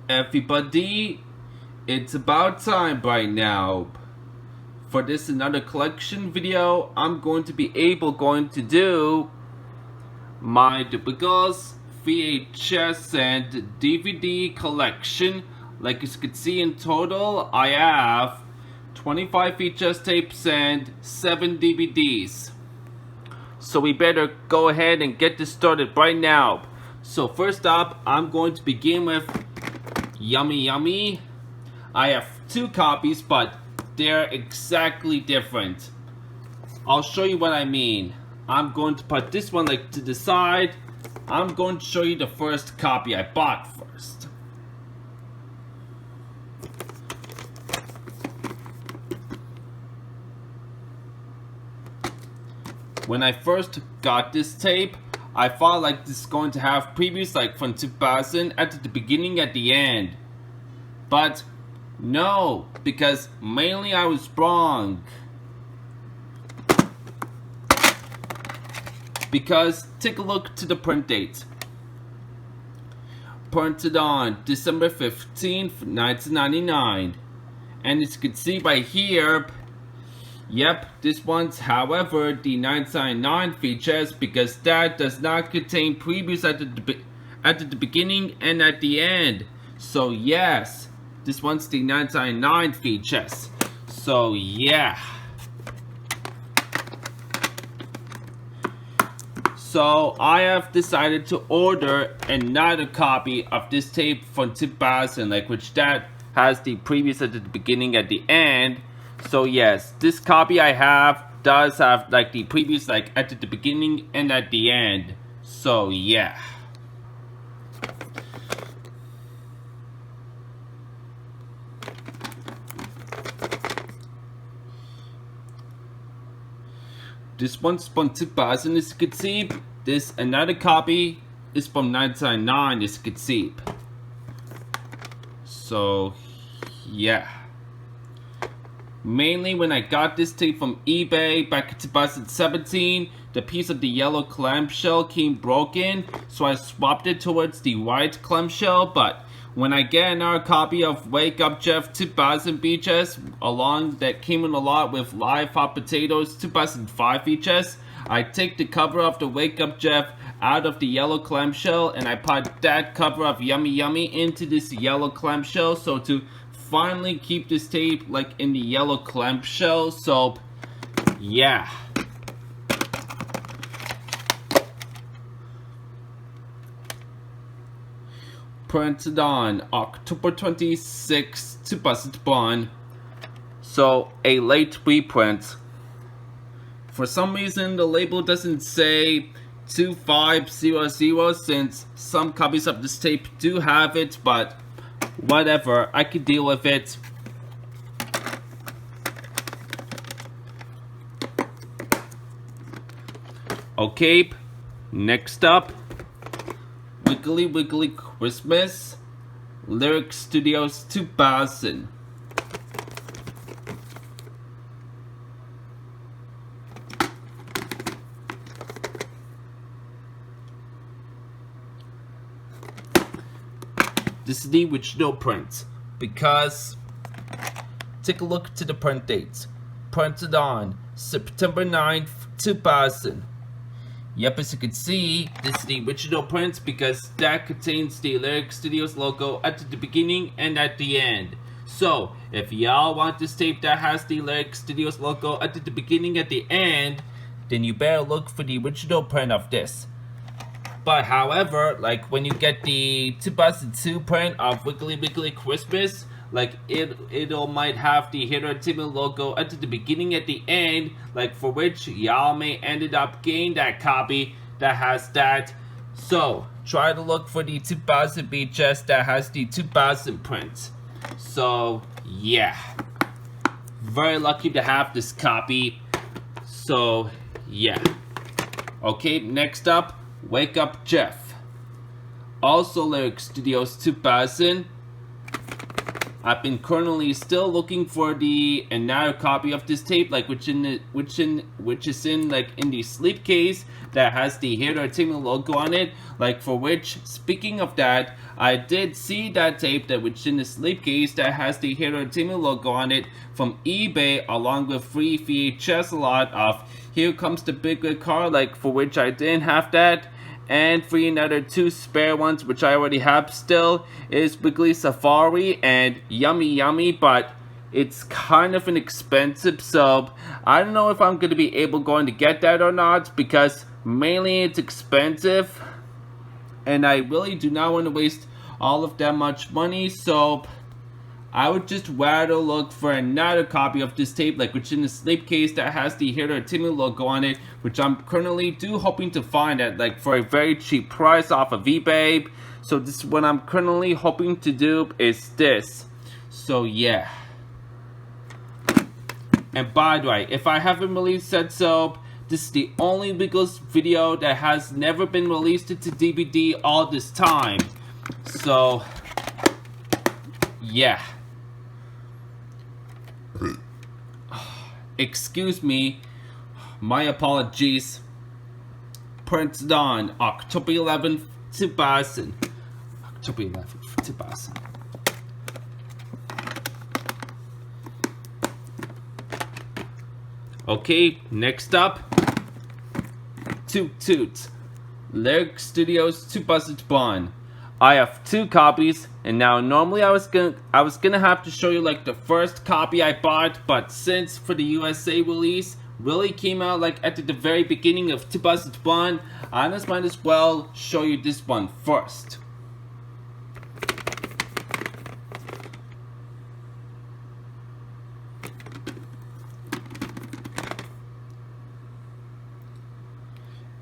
Everybody, it's about time right now. For this another collection video, I'm going to do my duplicate VHS and DVD collection. Like you can see, in total I have 25 VHS tapes and 7 DVDs. So we better go ahead and get this started right now. So first up, I'm going to begin with Yummy Yummy. I have 2 copies, but they're exactly different. I'll show you what I mean. I'm going to put this one like to the side. I'm going to show you the first copy I bought first. When I first got this tape, I thought like this is going to have previews like from 2000 at the beginning, at the end. But no, because mainly I was wrong. Because take a look to the print date. Printed on December 15th, 1999. And as you can see by here, yep, this one's however the 1999 features, because that does not contain previews at the beginning and at the end. So yes, this one's the 1999 features. So yeah. So I have decided to order another copy of this tape from 2000, like which that has the previews at the beginning, at the end. So yes, this copy I have does have like the previews like at the beginning and at the end. So yeah. This one's from 2000, as you can see. This another copy is from 1999, as you can see. So yeah. Mainly when I got this tape from eBay back in 2017, the piece of the yellow clamshell came broken, so I swapped it towards the white clamshell. But when I get another copy of Wake Up Jeff 2000 VHS along that came in a lot with Live Hot Potatoes 2005 VHS, I take the cover of the Wake Up Jeff out of the yellow clamshell and I put that cover of Yummy Yummy into this yellow clamshell, so to finally keep this tape like in the yellow clamshell. So yeah. Printed on October 26, 2001. So a late reprint. For some reason the label doesn't say 2500, since some copies of this tape do have it, but whatever, I could deal with it. Okay, next up, Wiggly Wiggly Christmas, Lyrick Studios 2000. This is the original print, because take a look to the print dates. Printed on September 9th, 2000. Yep, as you can see, this is the original print because that contains the Lyrick Studios logo at the beginning and at the end. So, if y'all want this tape that has the Lyrick Studios logo at the beginning, at the end, then you better look for the original print of this. But however, like when you get the 2002 print of Wiggly Wiggly Christmas, like it'll might have the Hero Entertainment logo at the beginning, at the end, like for which y'all may ended up getting that copy that has that. So try to look for the 2000 VHS that has the 2000 print. So yeah, very lucky to have this copy. So yeah. Okay, next up, Wake Up Jeff, also Lyrick Studios 2000. I've been currently still looking for another copy of this tape, like which is in the slipcase that has the Hero Entertainment logo on it. Like for which, speaking of that, I did see that tape which in the slipcase that has the Hero Entertainment logo on it from eBay, along with free VHS a lot of Here Comes the Big Red Car, like for which I didn't have that. And for another 2 spare ones, which I already have still, is Wiggly Safari and Yummy Yummy, but it's kind of an expensive, so I don't know if I'm going to be going to get that or not, because mainly it's expensive, and I really do not want to waste all of that much money, so I would just rather look for another copy of this tape, like which in the slipcase that has the Hero Entertainment logo on it, which I'm currently hoping to find at like for a very cheap price off of eBay. So this, what I'm currently hoping to do is this. So yeah. And by the way, if I haven't really said so, this is the only Wiggles video that has never been released into DVD all this time. So yeah. Excuse me, my apologies. Printed on October 11th, 2000. October 11th, 2000. Okay, next up, Toot Toot, Lyrick Studios 2001. I have 2 copies, and now normally I was gonna have to show you like the first copy I bought, but since for the USA release really came out like at the very beginning of 2001, I just might as well show you this one first.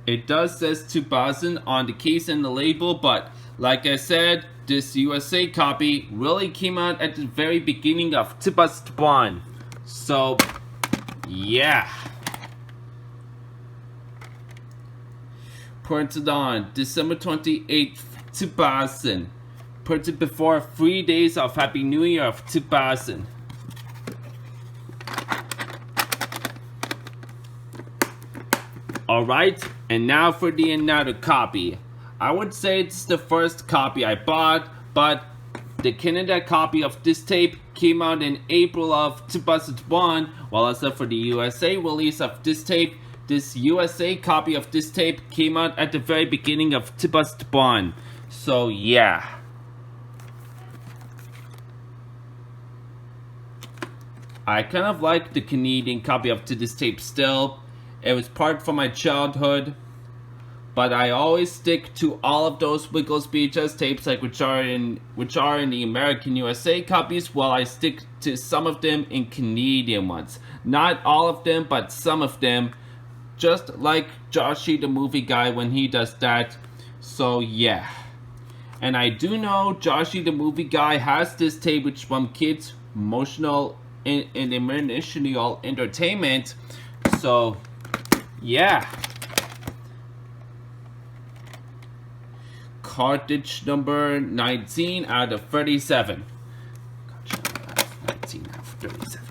It does says 2000 on the case and the label, but like I said, this USA copy really came out at the very beginning of 2001. So, yeah. Printed on December 28th, 2000. Printed before 3 days of Happy New Year of 2000. Alright, and now for another copy. I would say it's the first copy I bought, but the Canada copy of this tape came out in April of 2001, while as for the USA release of this tape, this USA copy of this tape came out at the very beginning of 2001. So yeah. I kind of like the Canadian copy of this tape still. It was part from my childhood. But I always stick to all of those Wiggles VHS tapes, like which are in the American USA copies, while I stick to some of them in Canadian ones. Not all of them, but some of them. Just like Joshy the movie guy when he does that. So yeah. And I do know Joshy the movie guy has this tape which from kids emotional and emotional entertainment. So yeah. Cartridge number 19 out of 37. 19 out of 37.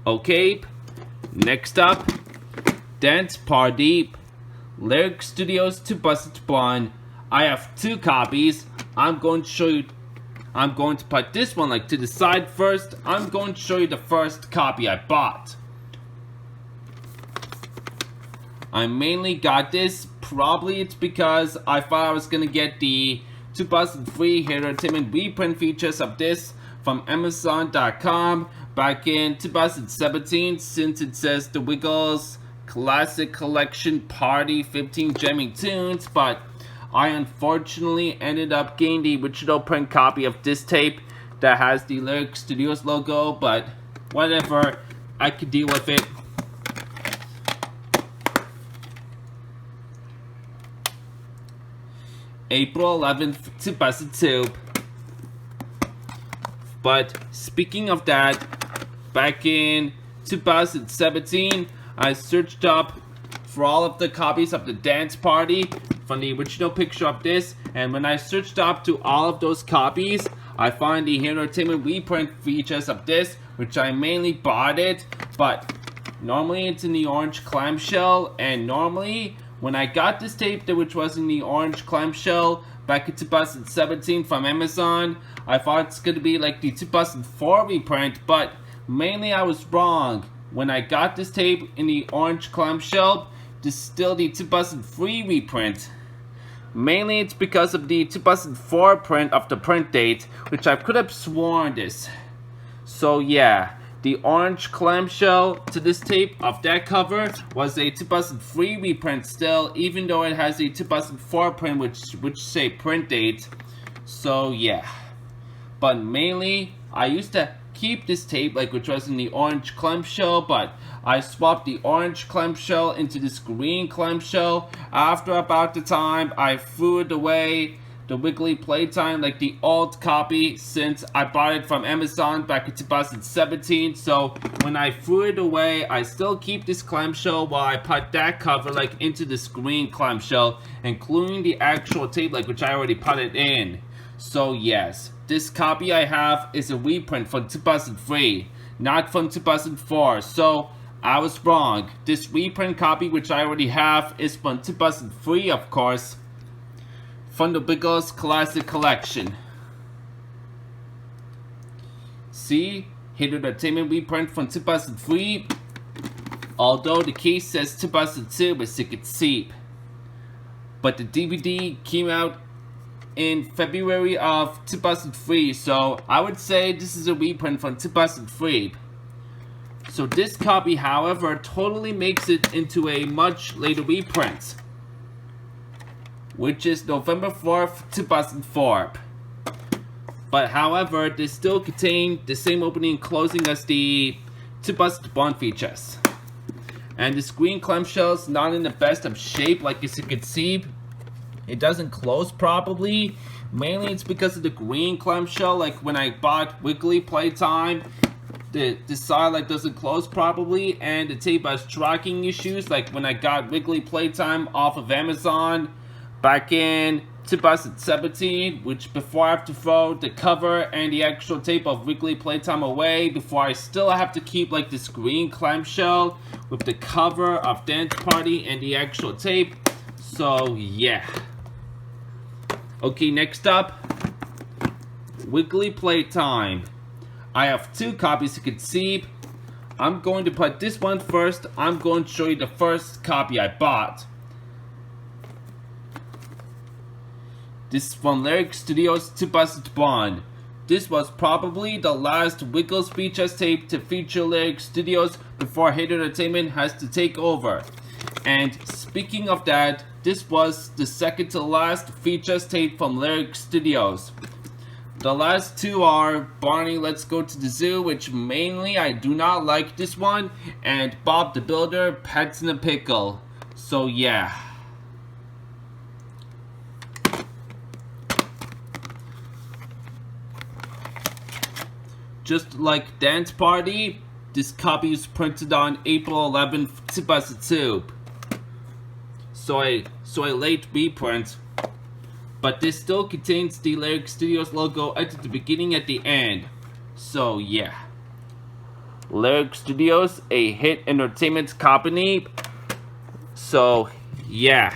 Okay, next up, Dance Party, Lyrick Studios 2001. I have 2 copies. I'm going to show you. I'm going to put this one like to the side first. I'm going to show you the first copy I bought. I mainly got this, probably it's because I thought I was gonna get the 2003 Hero Entertainment reprint features of this from Amazon.com back in 2017, since it says the Wiggles Classic Collection Party 15 Jamming Tunes, but I unfortunately ended up getting the original print copy of this tape that has the Lyrick Studios logo, but whatever, I could deal with it. April 11th, 2002. But speaking of that, back in 2017, I searched up for all of the copies of the Dance Party from the original picture of this, and when I searched up to all of those copies, I find the Entertainment reprint VHS of this, which I mainly bought it, but normally it's in the orange clamshell, and normally when I got this tape, which was in the orange clamshell back in 2017 from Amazon, I thought it's going to be like the 2004 reprint, but mainly I was wrong. When I got this tape in the orange clamshell, this is still the 2003 reprint. Mainly it's because of the 2004 print of the print date, which I could have sworn this. So yeah, the orange clamshell to this tape of that cover was a 2003 reprint still, even though it has a 2004 print which say print date. So yeah, but mainly I used to keep this tape which was in the orange clamshell, but I swapped the orange clamshell into this green clamshell after about the time I threw it away, the Wiggly Playtime, the old copy, since I bought it from Amazon back in 2017. So when I threw it away, I still keep this clamshell while I put that cover into this green clamshell, including the actual tape which I already put it in. So yes, this copy I have is a reprint from 2003, not from 2004. So I was wrong. This reprint copy which I already have is from 2003, of course, from the Wiggly's Classic Collection. See, Hit Entertainment reprint from 2003, although the case says 2002, as you can see. But the DVD came out in February of 2003, so I would say this is a reprint from 2003. So this copy, however, totally makes it into a much later reprint, which is November 4th, 2004. But however, they still contain the same opening and closing as the 2001 features. And this green clamshell is not in the best of shape, as you can see. It doesn't close properly. Mainly it's because of the green clamshell. When I bought Wiggly Playtime, the side doesn't close properly, and the tape has tracking issues. When I got Wiggly Playtime off of Amazon back in 2017, which before I have to throw the cover and the actual tape of Wiggly Playtime away, before I still have to keep this green clamshell with the cover of Dance Party and the actual tape. So yeah. Okay, next up, Wiggly Playtime. I have two copies you can see. I'm going to put this one first. I'm going to show you the first copy I bought. This is from Lyrick Studios 2001. This was probably the last Wiggles VHS tape to feature Lyrick Studios before Hit Entertainment has to take over. And speaking of that, this was the second to last VHS tape from Lyrick Studios. The last two are Barney Let's Go to the Zoo, which mainly I do not like this one, and Bob the Builder, Pets in a Pickle. So yeah. Just like Dance Party, this copy was printed on April 11th, 2002. So a late reprint, but this still contains the Lyrick Studios logo at the beginning at the end. So yeah, Lyrick Studios, a Hit Entertainment company. So yeah,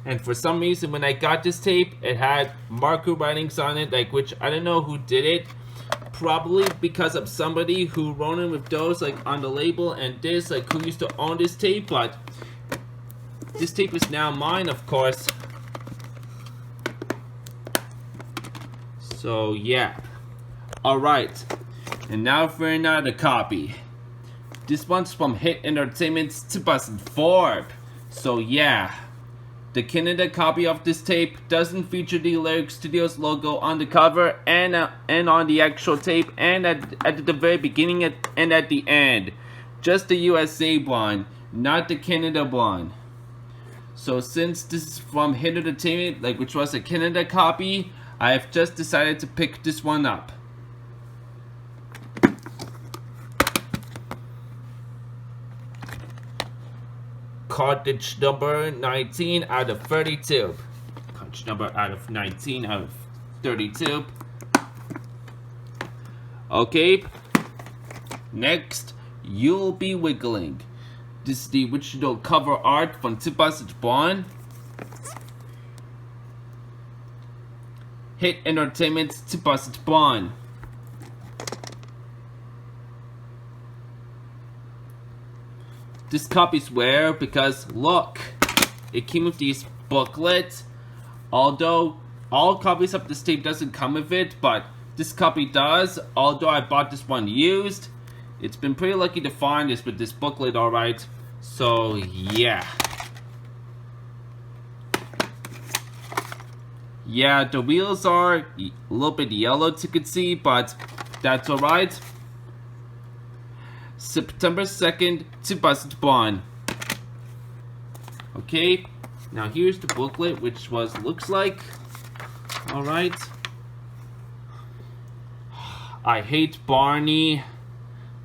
and for some reason when I got this tape, it had marker writings on it, which I don't know who did it. Probably because of somebody who wrote in with those on the label and this, who used to own this tape, but this tape is now mine, of course. So yeah. Alright. And now for another copy. This one's from Hit Entertainment's 2004. So yeah. The Canada copy of this tape doesn't feature the Lyrick Studios logo on the cover and on the actual tape and at the very beginning and at the end. Just the USA one, not the Canada one. So since this is from Hit Entertainment, which was a Canada copy, I have just decided to pick this one up. Cartridge number 19 out of 32. Cartridge number out of 19 out of 32. Okay. Next, You'll Be Wiggling. This is the original cover art from 2001. Hit Entertainment 2001. This copy's rare because look, it came with these booklets. Although all copies of this tape doesn't come with it, but this copy does. Although I bought this one used, it's been pretty lucky to find this with this booklet, alright. So yeah. Yeah, the wheels are a little bit yellow as you can see, but that's alright. September 2nd, 2001. Okay, now here's the booklet, which looks like. Alright. I hate Barney,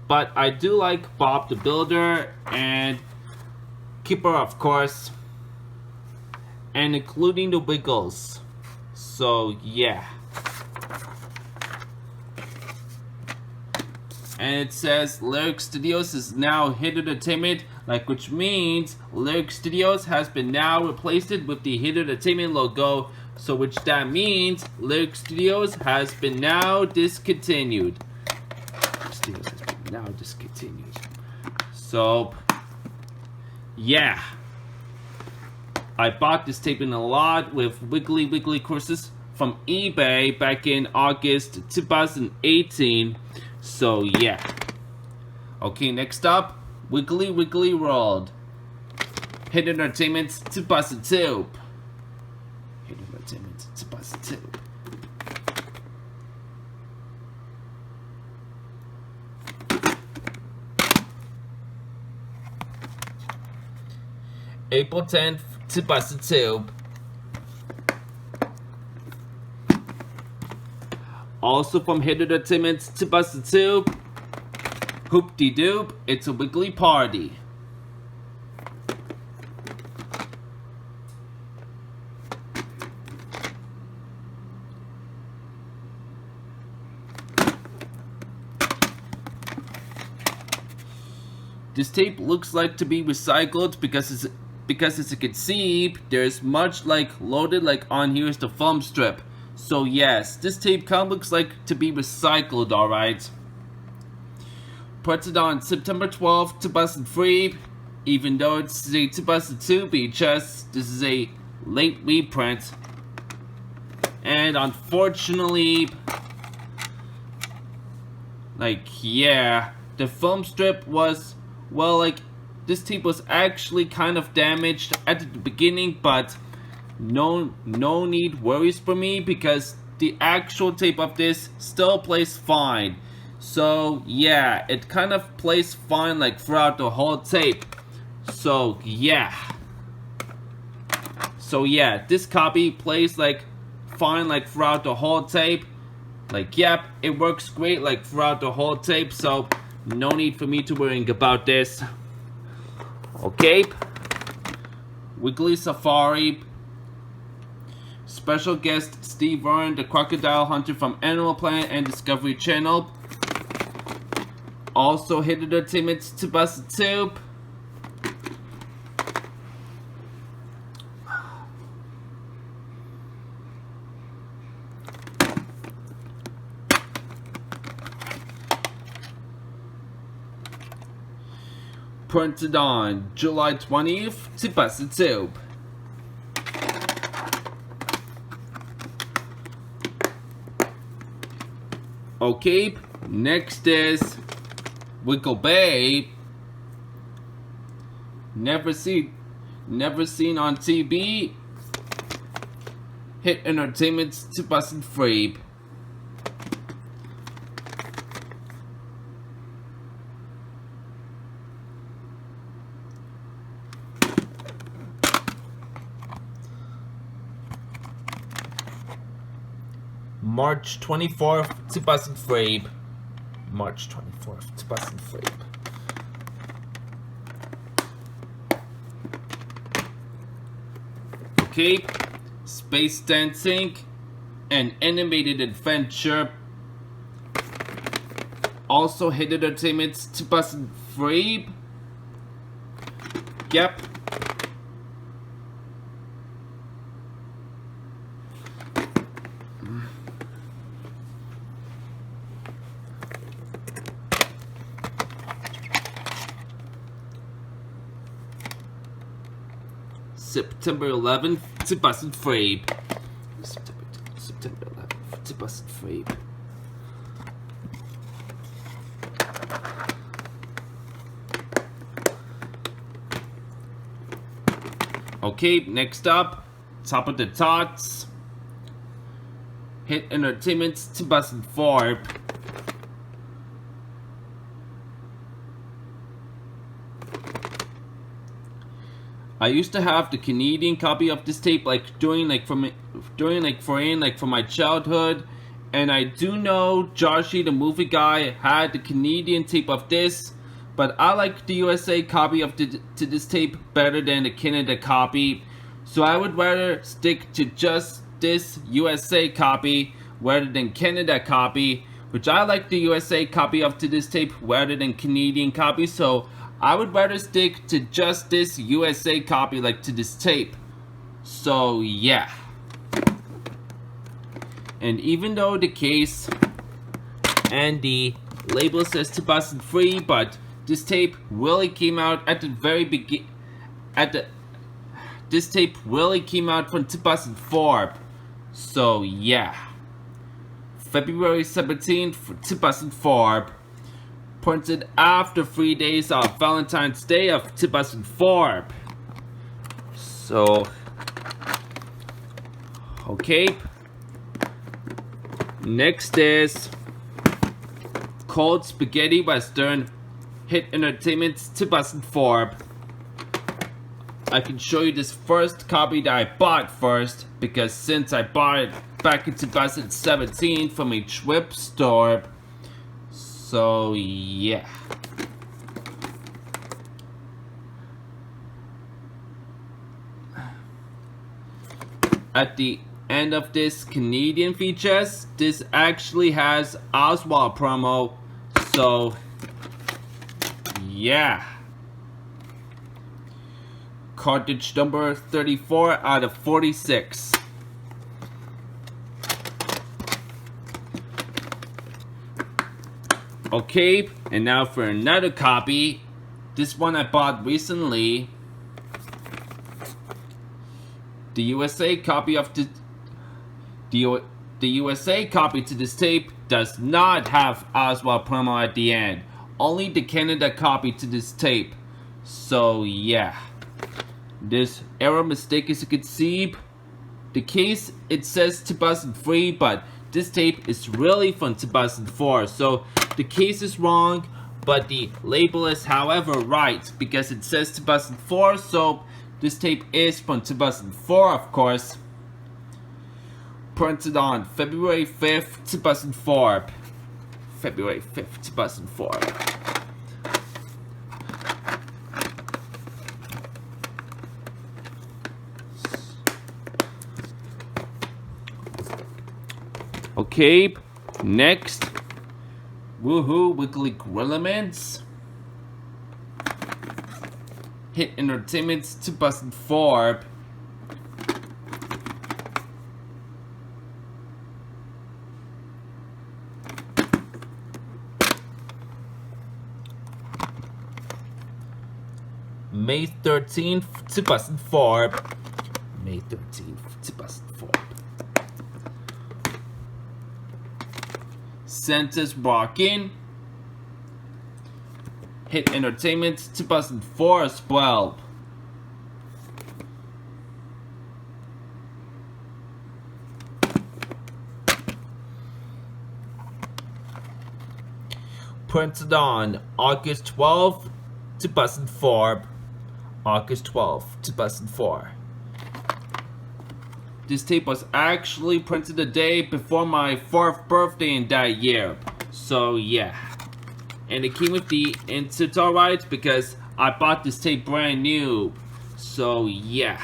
but I do like Bob the Builder and Keeper, of course, and including the Wiggles. So yeah. And it says Lyrick Studios is now Hit Entertainment, which means Lyrick Studios has been now replaced with the Hit Entertainment logo, so which that means Lyrick Studios has been now discontinued. Studios has been now discontinued. So yeah. I bought this tape in a lot with Wiggly courses from eBay back in August 2018. So yeah. Okay, next up, Wiggly World. Hit Entertainment 2002. Hit Entertainment 2002. April 10th, 2002. Also from Hit Entertainment 2002, Hoop-de-Doop, It's a Wiggly Party. This tape looks like to be recycled because as you can see, there's much loaded on here is the film strip. So yes, this tape kind of looks like to be recycled, alright. Printed on September 12th, 2003. Even though it's a 2002 VHS, this is a late reprint. And unfortunately, yeah, the film strip was, well, this tape was actually kind of damaged at the beginning, but no need worries for me because the actual tape of this still plays fine. So yeah, it kind of plays fine throughout the whole tape. So yeah. This copy plays fine throughout the whole tape. Yep, it works great throughout the whole tape, so no need for me to worrying about this. Okay. Wiggly Safari. Special guest Steve Vern, the crocodile hunter from Animal Planet and Discovery Channel. Also Hit Entertainment 2002. Printed on July 20th, 2002. Okay, next is Wiggle Bay. Never seen on TV. Hit Entertainment 2003. March 24th, 2003. March 24th, 2003. Okay, Space Dancing, an animated adventure. Also Hit Entertainment's 2003. Yep. September 11th, 2003. September 11th, 2003. Okay, next up, Top of the Tots. Hit Entertainment's 2004. I used to have the Canadian copy of this tape, like during for my childhood, and I do know Joshy, the movie guy, had the Canadian tape of this, but I like the USA copy of this tape better than the Canada copy, so I would rather stick to just this USA copy rather than Canada copy, which I like the USA copy of this tape rather than Canadian copy, so I would rather stick to just this USA copy, like to this tape. So yeah. And even though the case and the label says 2003, but this tape really came out at the very beginning. This tape really came out from 2004. So yeah. February 17th, 2004. Printed after 3 days of Valentine's Day of 2004. So, okay. Next is Cold Spaghetti Western, Hit Entertainment's 2004. I can show you this first copy that I bought first, because since I bought it back in 2017 from a thrift store. So yeah. At the end of this Canadian features, this actually has Oswald promo. So yeah. Cartridge number 34 out of 46. Okay, and now for another copy. This one I bought recently. The USA copy of the USA copy to this tape does not have Oswald promo at the end. Only the Canada copy to this tape. So yeah. This error mistake, as you can see. The case, it says 2003, but this tape is really from 2004. So the case is wrong, but the label is however right, because it says 2004, so this tape is from 2004, of course. Printed on February 5th, 2004. February 5th, 2004. Okay, next. Woohoo, Wiggly Grillaments. Hit Entertainment's 2004. May 13th, 2004. May 13th, 2004. Santa's Walk-In. Hit Entertainment 2004 as well. Printed on August 12th, 2004. August 12th, 2004. This tape was actually printed the day before my 4th birthday in that year. So yeah. And it came with the insert alright because I bought this tape brand new. So yeah.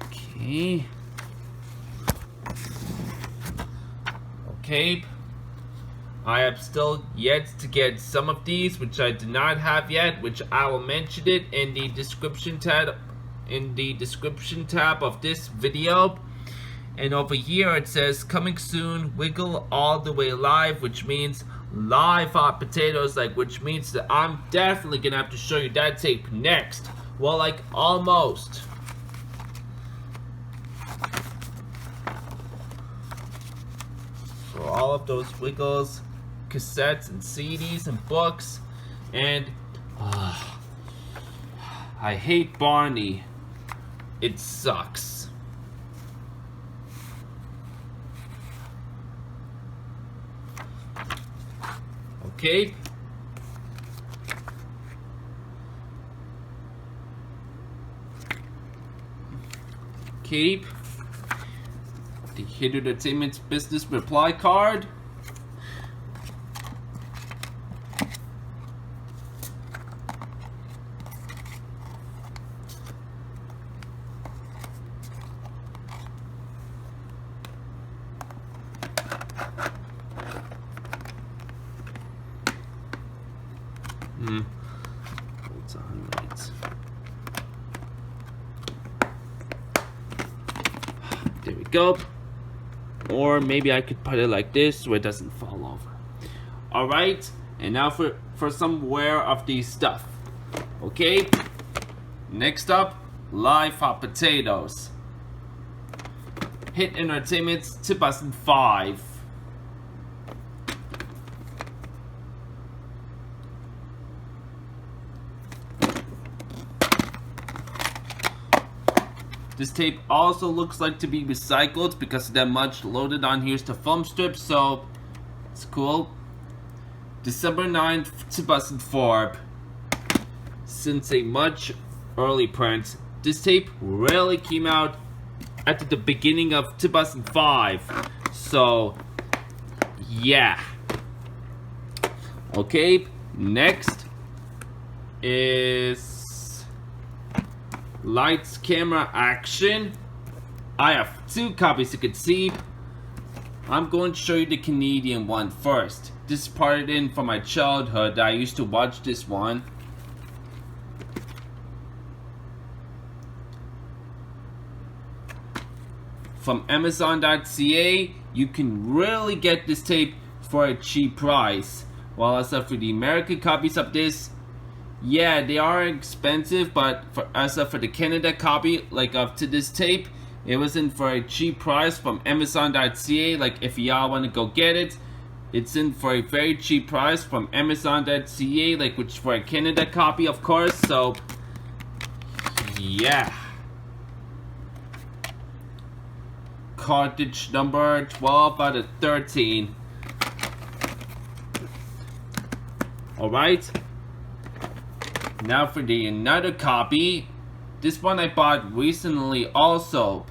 Okay. Okay. I have still yet to get some of these, which I do not have yet, which I will mention it in the description tab of this video. And over here it says coming soon, Wiggle all the way live, which means live hot potatoes, like, which means that I'm definitely gonna have to show you that tape next. Well, like, almost. For all of those Wiggles cassettes and CDs and books. And I hate Barney. It sucks. Okay. Keep the Hit Entertainment business reply card. Hold on, right. There we go. Or maybe I could put it like this so it doesn't fall over. Alright, and now for some wear of these stuff. Okay, next up, live hot potatoes. Hit Entertainment 2005. This tape also looks like to be recycled because that much loaded on here is the film strip, so it's cool. December 9th, 2004. Since a much early print, this tape really came out at the beginning of 2005. So, yeah. Okay, next is Lights, Camera, Action. I have 2 copies you can see. I'm going to show you the Canadian one first. This is parted in from my childhood. I used to watch this one. From Amazon.ca, you can really get this tape for a cheap price. While as for the American copies of this, yeah, they are expensive, but for the Canada copy, like up to this tape, it was in for a cheap price from Amazon.ca. Like, if y'all want to go get it, it's in for a very cheap price from Amazon.ca, like, which for a Canada copy, of course. So, yeah. Cartridge number 12 out of 13. Alright. Now for the another copy. This one I bought recently also.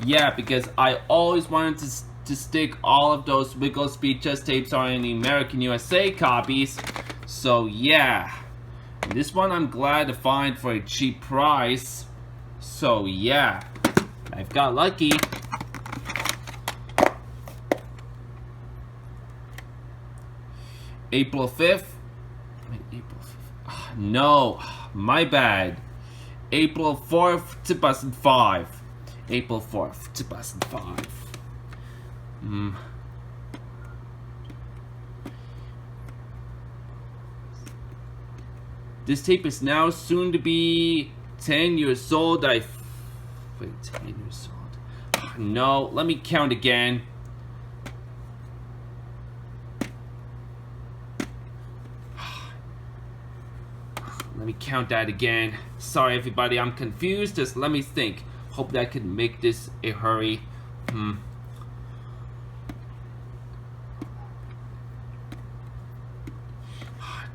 Yeah, because I always wanted to stick all of those Wiggles VHS tapes on the American USA copies. So yeah. And this one I'm glad to find for a cheap price. So yeah. I've got lucky. April 5th. Wait, April 5th. No, my bad. April 4th, 2005. April 4th, 2005. This tape is now soon to be 10 years old. Wait, 10 years old. No, let me count again. Let me count that again. Sorry everybody, I'm confused. Just let me think. Hope that I can make this a hurry.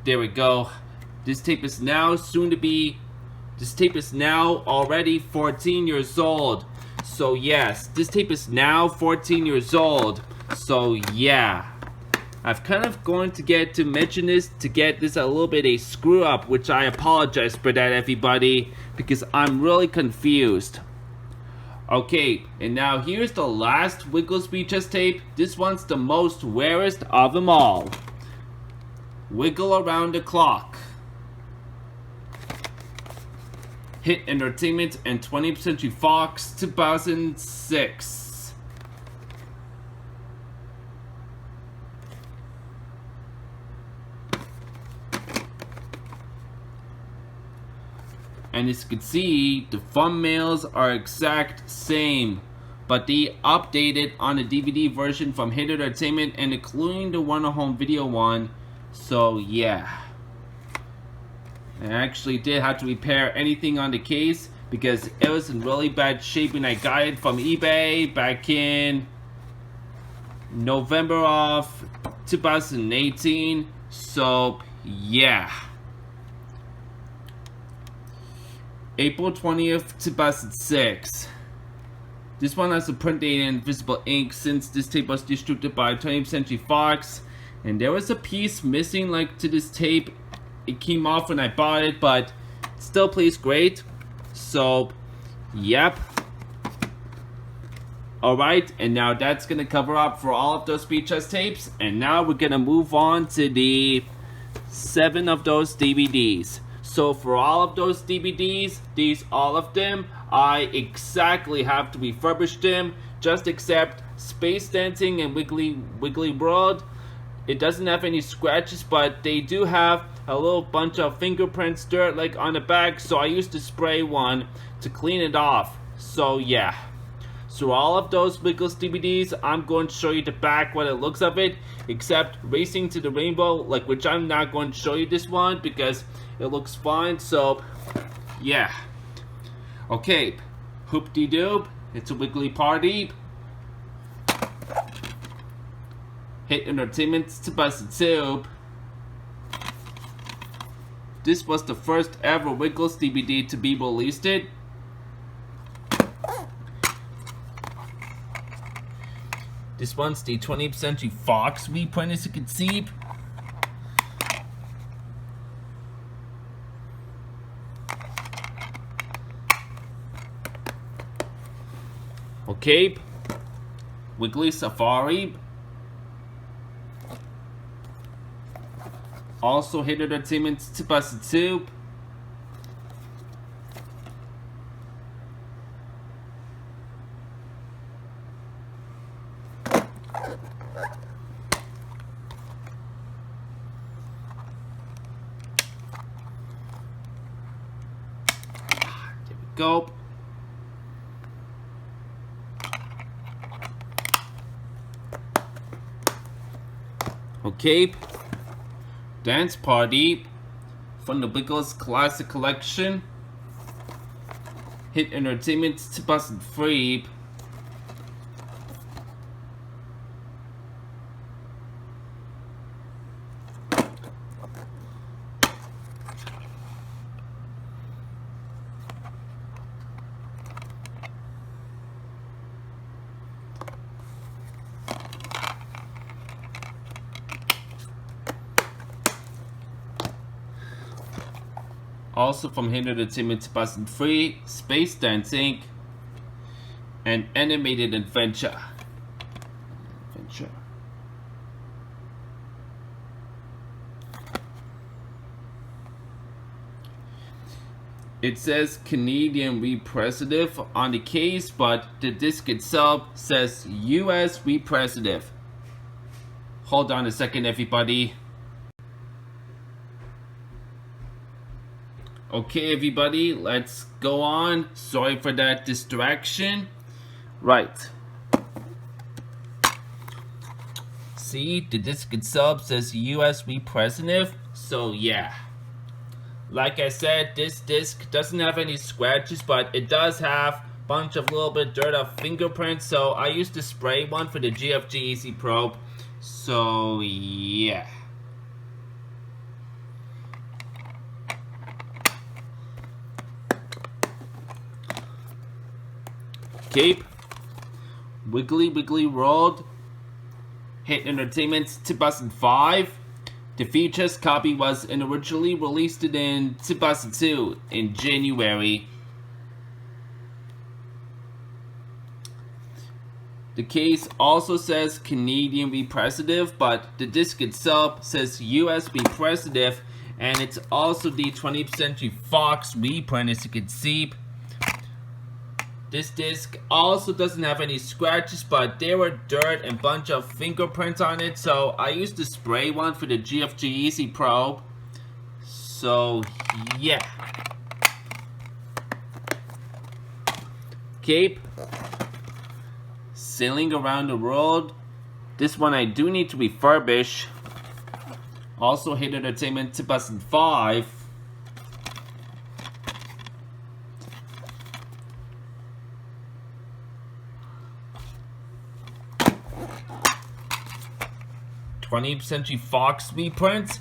There we go. This tape is now already 14 years old. So yes, this tape is now 14 years old. So yeah. I've kind of going to get to mention this to get this a little bit a screw up, which I apologize for that everybody, because I'm really confused. Okay, and now here's the last Wiggles VHS tape. This one's the most rarest of them all. Wiggle Around the Clock. Hit Entertainment and 20th Century Fox, 2006. And as you can see, the thumbnails are exact same, but they updated on the DVD version from Hit Entertainment and including the one home video one. So yeah, I actually did have to repair anything on the case because it was in really bad shape when I got it from eBay back in November of 2018. So yeah, April 20th, 2006. This one has a print date in invisible ink since this tape was distributed by 20th Century Fox. And there was a piece missing like to this tape. It came off when I bought it, but it still plays great. So, yep. Alright, and now that's gonna cover up for all of those VHS tapes. And now we're gonna move on to the 7 of those DVDs. So for all of those DVDs, all of them, I exactly have to refurbish them, just except Space Dancing and Wiggly World. It doesn't have any scratches, but they do have a little bunch of fingerprints, dirt like on the back, so I used to spray one to clean it off. So yeah. So all of those Wiggles DVDs, I'm going to show you the back, what it looks of it, except Racing to the Rainbow, like which I'm not going to show you this one because it looks fine. So yeah. Okay, Hoop-de-Doob, it's a Wiggly party. Hit Entertainment, 2002. This was the first ever Wiggles DVD to be released. This one's the 20th Century Fox reprint, as you can see. Okay, Wiggly Safari. Also Hit Entertainment, 2002. There we go. Okay, Dance Party from the Wiggles Classic Collection. Hit Entertainment, 2003. Also from Hit Entertainment, 2003, Space Dancing and Animated Adventure. It says Canadian Repressive on the case, but the disc itself says US Repressive. Hold on a second, everybody. Okay, everybody, let's go on. Sorry for that distraction. Right. See, the disc itself says US Repressive. So yeah. Like I said, this disc doesn't have any scratches, but it does have a bunch of little bit dirt of fingerprints. So I used to spray one for the GFG Easy Probe. So yeah. Cape, Wiggly World, Hit Entertainment, 2005. The VHS copy was originally released in 2002 in January. The case also says Canadian repressive, but the disc itself says US repressive, and it's also the 20th Century Fox reprint, as you can see. This disc also doesn't have any scratches, but there were dirt and bunch of fingerprints on it, so I used the spray one for the GFG Easy Probe. So yeah. Cape. Sailing Around the World. This one I do need to refurbish. Also Hit Entertainment 2005. '20th Century Fox reprint.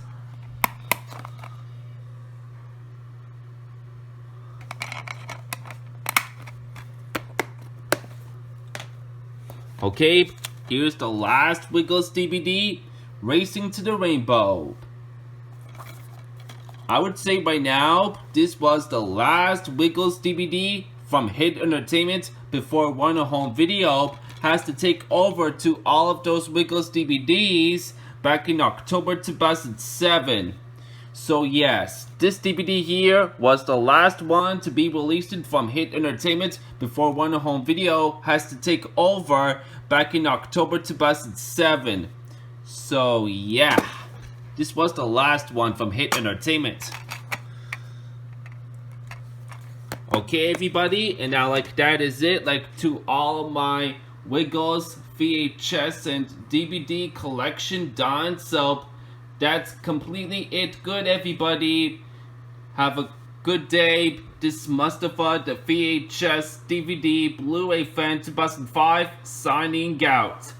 Okay, here's the last Wiggles DVD, Racing to the Rainbow. I would say by now, this was the last Wiggles DVD from Hit Entertainment before Warner Home Video has to take over to all of those Wiggles DVDs back in October 2007. So yes, this DVD here was the last one to be released from Hit Entertainment before Warner Home Video has to take over back in October 2007. So yeah, this was the last one from Hit Entertainment. Okay everybody, and now like that is it, like to all of my Wiggles VHS and DVD collection done. So that's completely it. Good everybody, have a good day. This is Mustafa, the VHS DVD Blu-ray fan 2005, signing out.